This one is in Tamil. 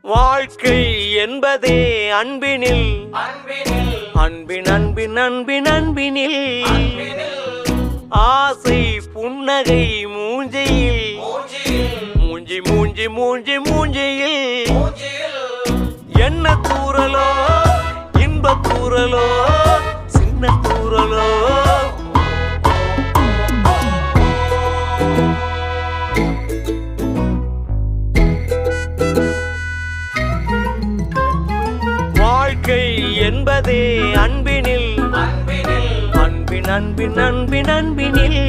வாழ்க்கை என்பதே அன்பினில் அன்பின் அன்பின் அன்பின் அன்பினில் ஆசை புன்னகை மூஞ்சியில் மூஞ்சி மூஞ்சி மூஞ்சி மூஞ்சியில் என்ன தூரலோ இன்ப தூரலோ சின்ன தூரலோ வாழ்க்கை என்பதே அன்பினில் அன்பின் அன்பின் அன்பின் அன்பினில்